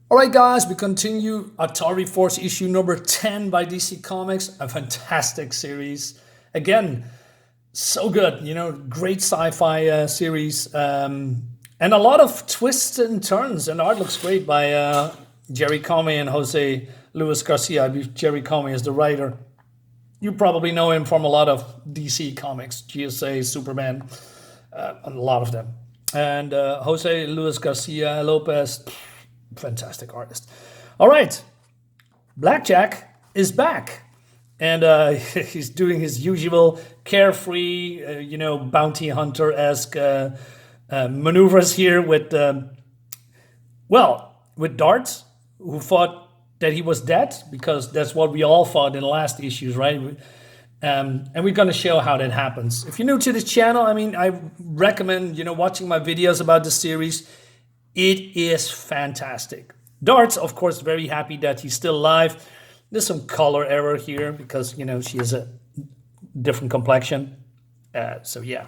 All right, guys, we continue Atari Force issue number 10 by DC Comics, a fantastic series. Again, so good, great sci-fi series, and a lot of twists and turns, and art looks great by Gerry Conway and Jose Luis Garcia. I believe Gerry Conway is the writer. You probably know him from a lot of DC comics, GSA, Superman, a lot of them. And Jose Luis Garcia, Lopez, fantastic artist. All right, Blackjack is back. And he's doing his usual carefree, bounty hunter-esque maneuvers here with, with Dart, who thought that he was dead, because that's what we all thought in the last issues, right? And we're going to show how that happens. If you're new to this channel, I recommend, watching my videos about the series. It is fantastic. Dart's, of course, very happy that he's still alive. There's some color error here because, she has a different complexion. So, yeah.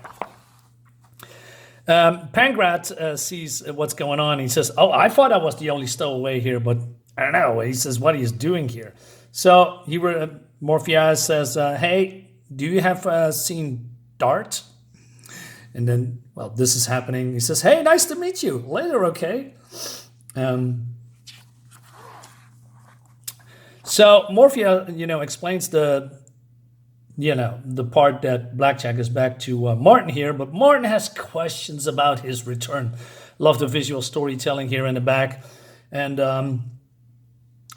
Pangrat sees what's going on. He says, oh, I thought I was the only stowaway here, but I don't know. He says, what he's doing here. So, Morpheus says, hey, do you have seen Dart? And then, well, this is happening. He says, hey, nice to meet you. Later, okay? So Morpheus, explains the part that Blackjack is back to Martin here, but Martin has questions about his return. Love the visual storytelling here in the back. And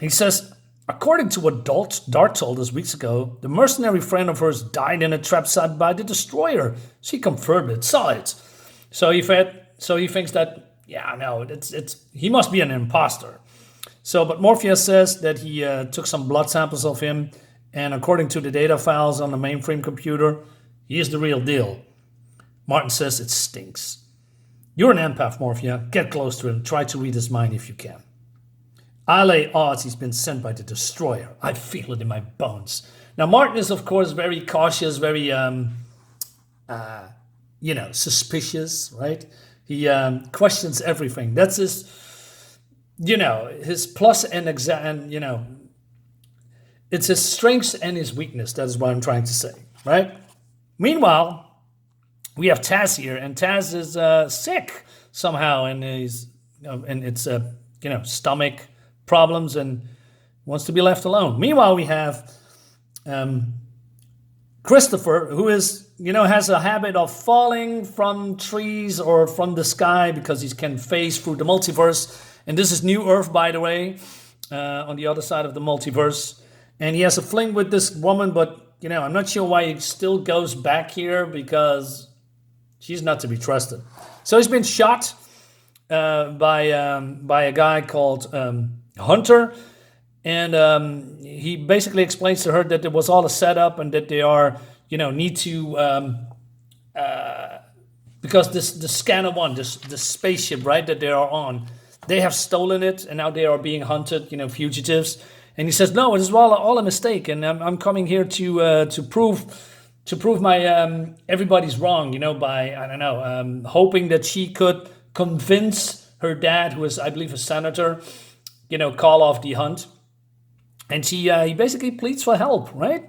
he says, according to what Dart told us weeks ago, the mercenary friend of hers died in a trap set by the Destroyer. She confirmed it, saw it. So he thinks that, he must be an imposter. So, but Morpheus says that he took some blood samples of him, and according to the data files on the mainframe computer, he is the real deal. Martin says it stinks. You're an empath, Morpheus. Get close to him. Try to read his mind if you can. I lay odds he's been sent by the Destroyer. I feel it in my bones. Now, Martin is, of course, very cautious, very, suspicious, right? He questions everything. That's his... his plus and it's his strengths and his weakness. That is what I'm trying to say, right? Meanwhile, we have Taz here, and Taz is sick somehow, and it's stomach problems and wants to be left alone. Meanwhile, we have Christopher, who is has a habit of falling from trees or from the sky because he can phase through the multiverse. And this is New Earth, by the way, on the other side of the multiverse. And he has a fling with this woman, but, I'm not sure why he still goes back here, because she's not to be trusted. So he's been shot by a guy called Hunter. And he basically explains to her that it was all a setup and that they are, need to... because the Scanner 1, this spaceship, right, that they are on... They have stolen it, and now they are being hunted, fugitives. And he says, "No, it is all a mistake, and I'm coming here to prove my everybody's wrong, by hoping that she could convince her dad, who is, I believe, a senator, call off the hunt." And he basically pleads for help, right?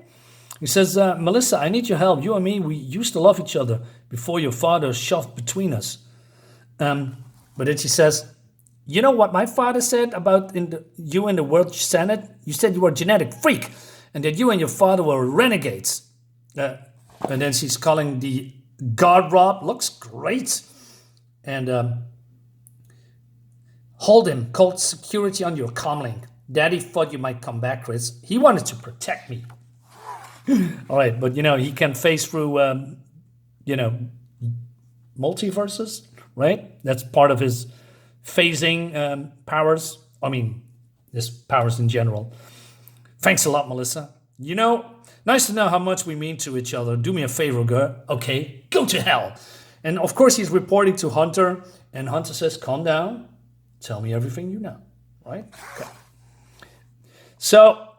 He says, "Melissa, I need your help. You and me, we used to love each other before your father shoved between us." But then she says, "You know what my father said about you in the World Senate? You said you were a genetic freak and that you and your father were renegades." And then she's calling the guard Rob. Looks great. And hold him. Called security on your comlink. Daddy thought you might come back, Chris. He wanted to protect me. All right, but he can phase through, multiverses, right? That's part of his phasing powers. His powers in general. Thanks a lot, Melissa. Nice to know how much we mean to each other. Do me a favor, girl. Okay, go to hell. And of course, he's reporting to Hunter, and Hunter says, "Calm down. Tell me everything you know." Right? Okay. So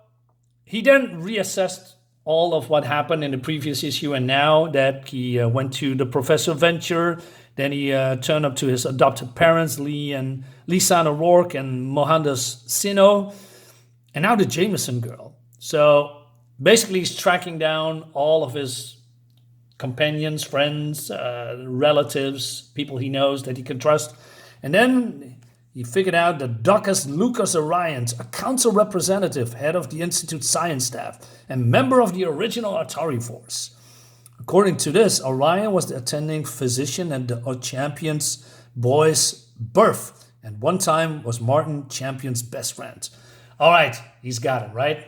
he then reassessed all of what happened in the previous issue, and now that he went to the Professor Venture, Then he turned up to his adopted parents, Lisa O'Rourke and Mohandas Sino, and now the Jameson girl. So basically, he's tracking down all of his companions, friends, relatives, people he knows that he can trust. And then he figured out that Docus Lucas Orion, a council representative, head of the Institute science staff, and member of the original Atari Force. According to this, Orion was the attending physician at the Champion's boy's birth, and one time was Martin Champion's best friend. All right, he's got it, right?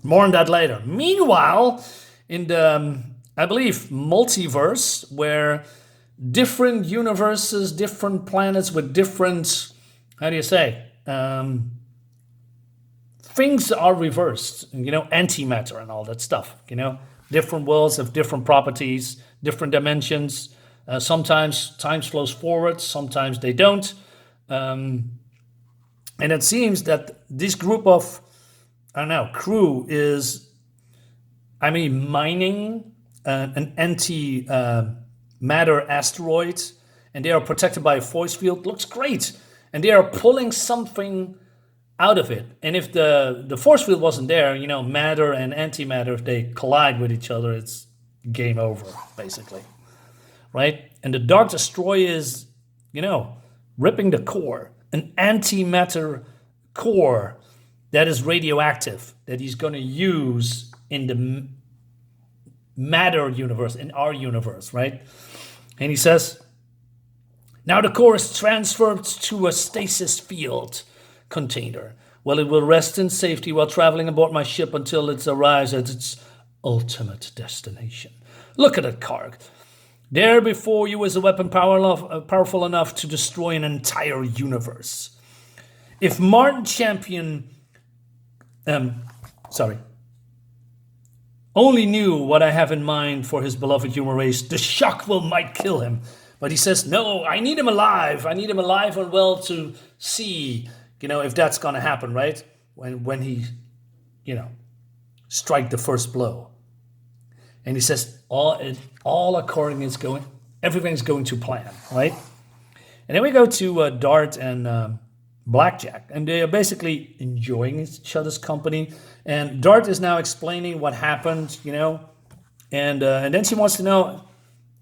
More on that later. Meanwhile, in the, I believe, multiverse, where different universes, different planets with different, how do you say, things are reversed, antimatter and all that stuff, Different worlds have different properties, different dimensions. Sometimes time flows forward, sometimes they don't. And it seems that this group of, crew is, mining an anti-matter asteroid, and they are protected by a force field. Looks great. And they are pulling something out of it. And if the force field wasn't there, matter and antimatter, if they collide with each other, it's game over, basically. Right? And the Dark Destroyer is, ripping the core, an antimatter core that is radioactive, that he's going to use in the matter universe, in our universe, right? And he says, now the core is transferred to a stasis field container. Well, it will rest in safety while traveling aboard my ship until it arrives at its ultimate destination. Look at it, Karg. There before you is a weapon powerful enough to destroy an entire universe. If Martin Champion, only knew what I have in mind for his beloved human race, the shock might kill him. But he says, no, I need him alive. I need him alive and well to see, if that's going to happen, right? When he, strike the first blow. And he says, everything's going to plan, right? And then we go to Dart and Blackjack, and they are basically enjoying each other's company. And Dart is now explaining what happened, and then she wants to know,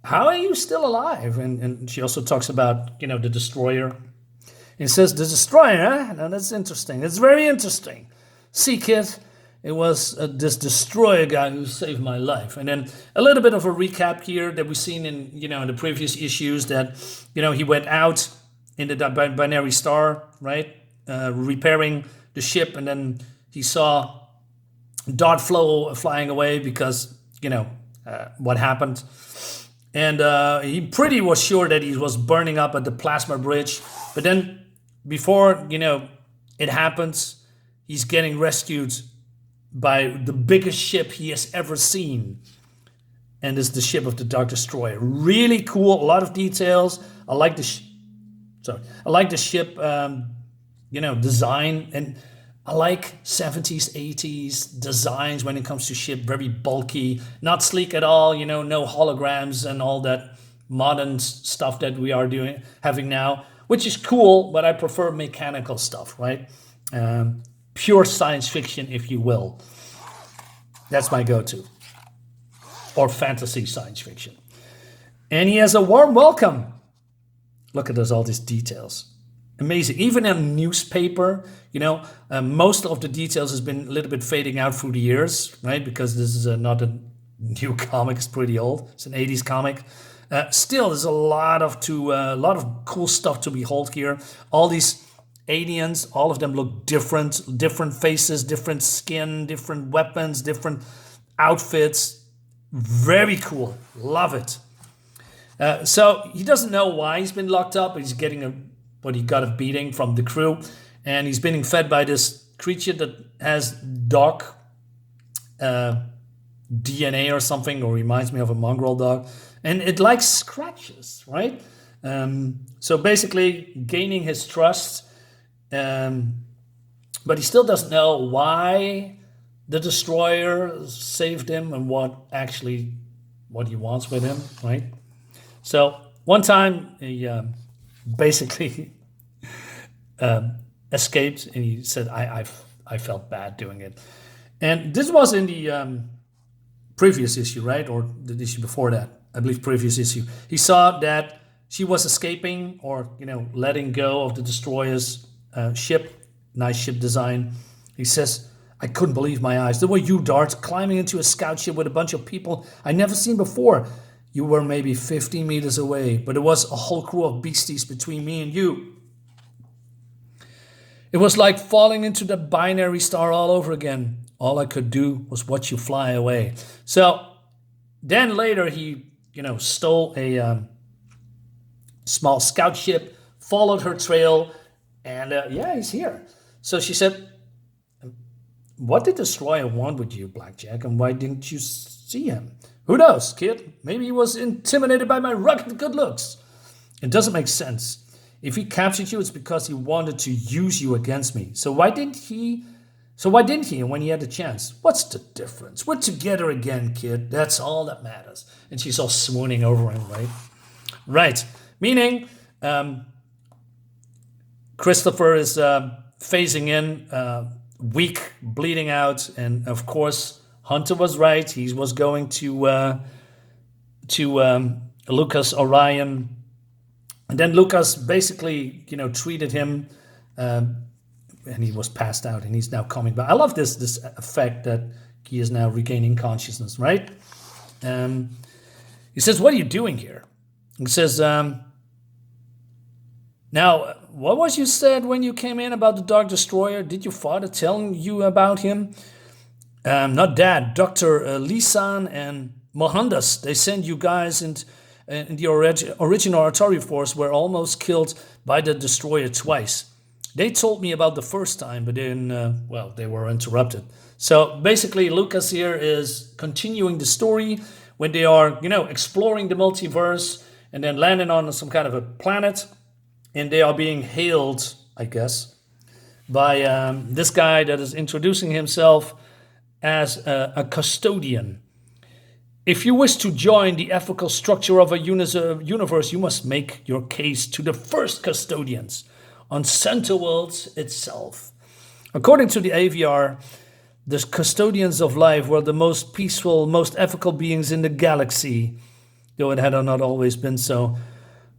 how are you still alive? And she also talks about, the destroyer. And says, the destroyer, huh? Now that's interesting. It's very interesting. See, kid, it was this destroyer guy who saved my life. And then a little bit of a recap here that we've seen in, in the previous issues that, he went out in the binary star, right? Repairing the ship. And then he saw Dart flying away because, what happened. And he pretty was sure that he was burning up at the plasma bridge. But then before, it happens, he's getting rescued by the biggest ship he has ever seen. And it's the ship of the Dark Destroyer. Really cool, a lot of details. I like the ship, design. And I like 70s, 80s designs when it comes to ship. Very bulky, not sleek at all, no holograms and all that modern stuff that we are having now. Which is cool, but I prefer mechanical stuff, right? Pure science fiction, if you will. That's my go-to. Or fantasy science fiction. And he has a warm welcome. Look at all these details. Amazing. Even in newspaper, most of the details has been a little bit fading out through the years, right? Because this is not a new comic. It's pretty old. It's an 80s comic. Still, there's a lot of cool stuff to behold here. All these aliens, all of them look different faces, different skin, different weapons, different outfits. Very cool. Love it. So he doesn't know why he's been locked up. He's getting he got a beating from the crew, and he's being fed by this creature that has dog DNA or something, or reminds me of a mongrel dog. And it likes scratches, right? So basically gaining his trust. But he still doesn't know why the destroyer saved him and what he wants with him, right? So One time he basically escaped, and he said, I felt bad doing it. And this was in the previous issue, right? Or the issue before that, I believe previous issue. He saw that she was escaping or, letting go of the destroyer's ship, nice ship design. He says, I couldn't believe my eyes. There were you, Dart, climbing into a scout ship with a bunch of people I never seen before. You were maybe 50 meters away, but there was a whole crew of beasties between me and you. It was like falling into the binary star all over again. All I could do was watch you fly away. So then later he, stole a small scout ship, followed her trail, and he's here. So she said, what did Destroyer want with you, Blackjack, and why didn't you see him? Who knows, kid? Maybe he was intimidated by my rugged good looks. It doesn't make sense. If he captured you, it's because he wanted to use you against me. So why didn't he when he had the chance? What's the difference? We're together again, kid. That's all that matters. And she's all swooning over him, right? Right. Meaning, Christopher is phasing in, weak, bleeding out, and of course, Hunter was right. He was going to Lucas Orion, and then Lucas basically, treated him, and he was passed out, and he's now coming back. I love this effect that he is now regaining consciousness, right? He says, "What are you doing here?" He says, "Now, what was you said when you came in about the Dark Destroyer? Did your father tell you about him?" "Not Dad. Dr. Lisan and Mohandas, they sent you guys in the original Atari Force were almost killed by the Destroyer twice. They told me about the first time, but then, they were interrupted." So basically, Lucas here is continuing the story when they are, exploring the multiverse and then landing on some kind of a planet. And they are being hailed, I guess, by this guy that is introducing himself as a custodian. "If you wish to join the ethical structure of a universe, you must make your case to the first custodians on Centerworld itself. According to the AVR, the custodians of life were the most peaceful, most ethical beings in the galaxy, though it had not always been so.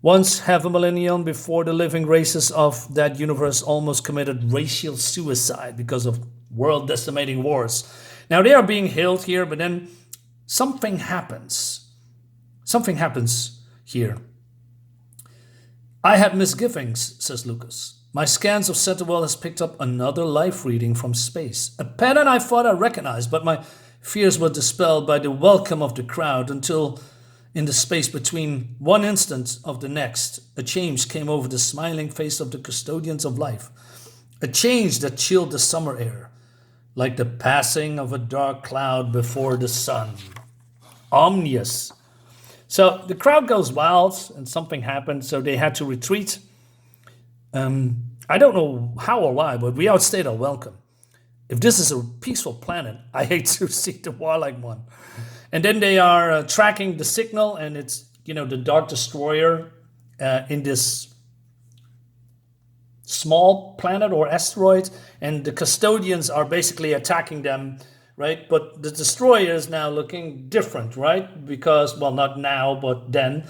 Once, half a millennium before, the living races of that universe almost committed racial suicide because of world-decimating wars. Now, they are being hailed here, but then something happens. Something happens here. "I had misgivings," says Lucas. "My scans of Centerworld has picked up another life reading from space. A pattern I thought I recognized, but my fears were dispelled by the welcome of the crowd until, in the space between one instant of the next, a change came over the smiling face of the custodians of life. A change that chilled the summer air, like the passing of a dark cloud before the sun. Omnious." So the crowd goes wild and something happened, so they had to retreat. I don't know how or why, but we outstayed our welcome. If this is a peaceful planet, I hate to see the warlike one. And then they are tracking the signal, and it's, the Dark Destroyer in this small planet or asteroid, and the custodians are basically attacking them, right? But the Destroyer is now looking different, right? Because, not now, but then.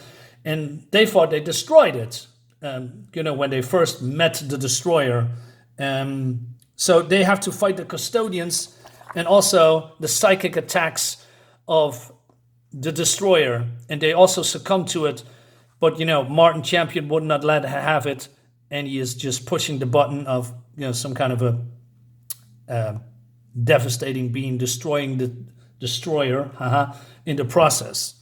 And they thought they destroyed it, when they first met the Destroyer. So they have to fight the custodians and also the psychic attacks of the Destroyer, and they also succumb to it, but Martin Champion would not let her have it, and he is just pushing the button of some kind of a devastating being, destroying the Destroyer in the process.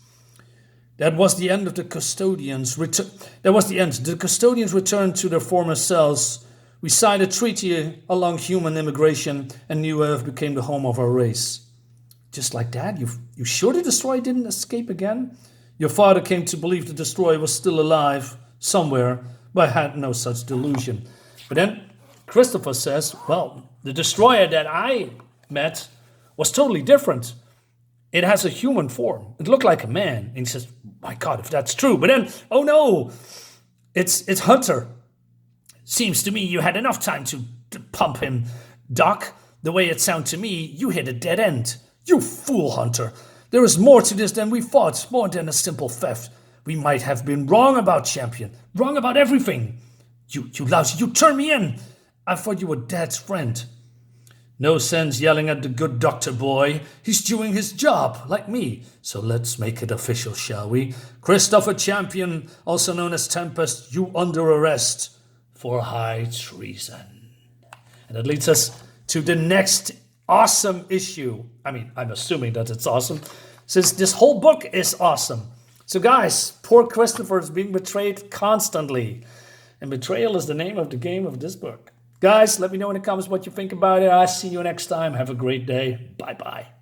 That was the end of the custodians. That was the end. The custodians returned to their former cells. We signed a treaty along human immigration, and New Earth became the home of our race. Just like that? You sure the Destroyer didn't escape again? Your father came to believe the Destroyer was still alive somewhere, but I had no such delusion. But then Christopher says, the Destroyer that I met was totally different. it has a human form. It looked like a man. And he says, my God, if that's true. But then, oh no, it's Hunter. Seems to me you had enough time to pump him, Doc. The way it sounds to me, you hit a dead end. You fool, Hunter. There is more to this than we thought, more than a simple theft. We might have been wrong about Champion, wrong about everything. You lousy, you turned me in. I thought you were Dad's friend. No sense yelling at the good doctor boy. He's doing his job, like me. So let's make it official, shall we? Christopher Champion, also known as Tempest, you under arrest for high treason. And that leads us to the next awesome issue. I mean, I'm assuming that it's awesome, since this whole book is awesome. So guys, poor Christopher is being betrayed constantly. And betrayal is the name of the game of this book. Guys, let me know in the comments what you think about it. I'll see you next time. Have a great day. Bye-bye.